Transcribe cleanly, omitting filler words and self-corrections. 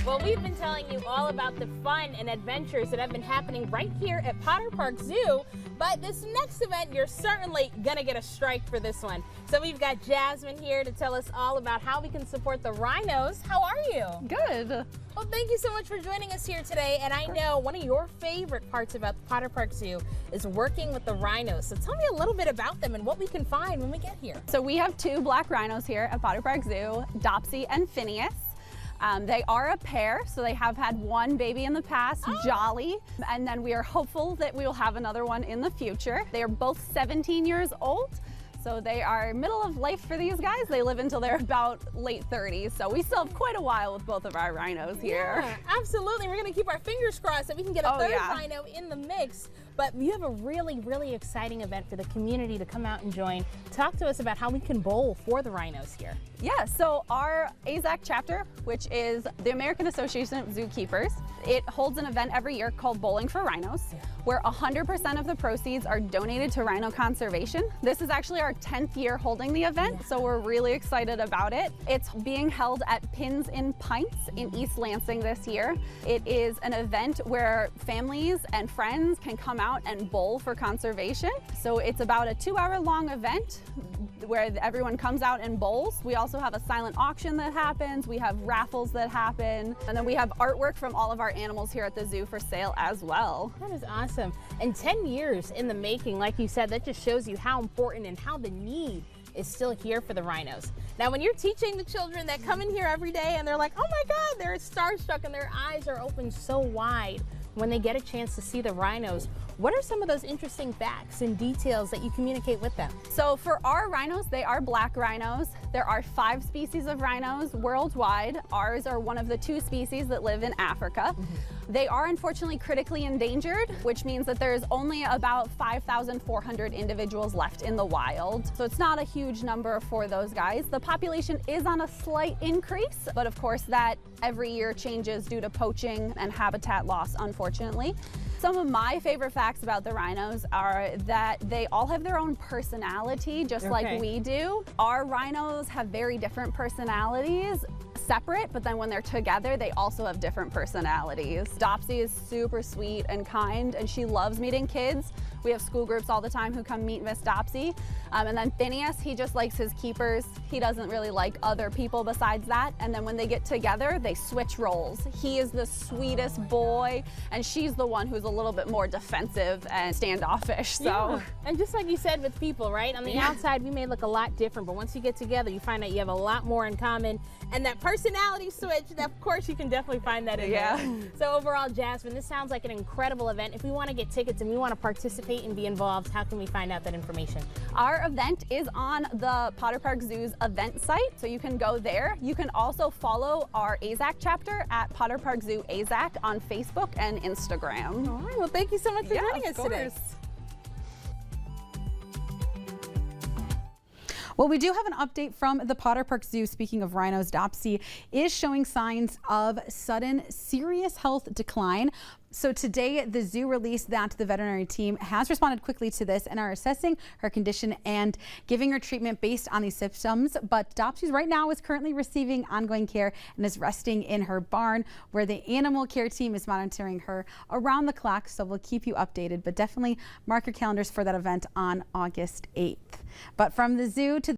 Well, we've been telling you all about the fun and adventures that have been happening right here at Potter Park Zoo, but this next event, you're certainly gonna get a strike for this one. So we've got Jasmine here to tell us all about how we can support the rhinos. How are you? Good. Well, thank you so much for joining us here today. And I know one of your favorite parts about the Potter Park Zoo is working with the rhinos. So tell me a little bit about them and what we can find when we get here. So we have two black rhinos here at Potter Park Zoo, Doppsee and Phineas. They are a pair, so they have had one baby in the past, Jolly, and then we are hopeful that we will have another one in the future. They are both 17 years old, so they are middle of life for these guys. They live until they're about late 30s, so we still have quite a while with both of our rhinos here. Yeah, absolutely. We're going to keep our fingers crossed that we can get a third rhino in the mix. But you have a really, really exciting event for the community to come out and join. Talk to us about how we can bowl for the rhinos here. Yeah, so our AZAC chapter, which is the American Association of Zookeepers, it holds an event every year called Bowling for Rhinos, where 100% of the proceeds are donated to rhino conservation. This is actually our 10th year holding the event, so we're really excited about it. It's being held at Pins in Pints in East Lansing this year. It is an event where families and friends can come out and bowl for conservation. So it's about a 2-hour-long event where everyone comes out and bowls. We also have a silent auction that happens. We have raffles that happen. And then we have artwork from all of our animals here at the zoo for sale as well. That is awesome. And 10 years in the making, like you said, that just shows you how important and how the need is still here for the rhinos. Now, when you're teaching the children that come in here every day and they're like, oh my God, they're starstruck and their eyes are open so wide when they get a chance to see the rhinos, what are some of those interesting facts and details that you communicate with them? So for our rhinos, they are black rhinos. There are 5 species of rhinos worldwide. Ours are one of the 2 species that live in Africa. They are unfortunately critically endangered, which means that there's only about 5,400 individuals left in the wild. So it's not a huge number for those guys. The population is on a slight increase, but of course that every year changes due to poaching and habitat loss, unfortunately. Some of my favorite facts about the rhinos are that they all have their own personality, just like we do. Our rhinos have very different personalities, separate, but then when they're together, they also have different personalities. Doppsee is super sweet and kind, and she loves meeting kids. We have school groups all the time who come meet Miss Doppsee. And then Phineas, he just likes his keepers. He doesn't really like other people besides that. And then when they get together, they switch roles. He is the sweetest boy, and she's the one who's a little bit more defensive and standoffish. So. Yeah. And just like you said with people, right? On the outside, we may look a lot different, but once you get together, you find out you have a lot more in common. And that personality switch, of course, you can definitely find that in there. So overall, Jasmine, this sounds like an incredible event. If we want to get tickets and we want to participate and be involved, how can we find out that information? Our event is on the Potter Park Zoo's event site, so you can go there. You can also follow our AZAC chapter at Potter Park Zoo AZAC on Facebook and Instagram. All right, well, thank you so much for joining us today. Well, we do have an update from the Potter Park Zoo. Speaking of rhinos, Doppsee is showing signs of sudden serious health decline. So today, the zoo released that the veterinary team has responded quickly to this and are assessing her condition and giving her treatment based on these symptoms. But Doppsee right now is currently receiving ongoing care and is resting in her barn, where the animal care team is monitoring her around the clock. So we'll keep you updated, but definitely mark your calendars for that event on August 8th. But from the zoo to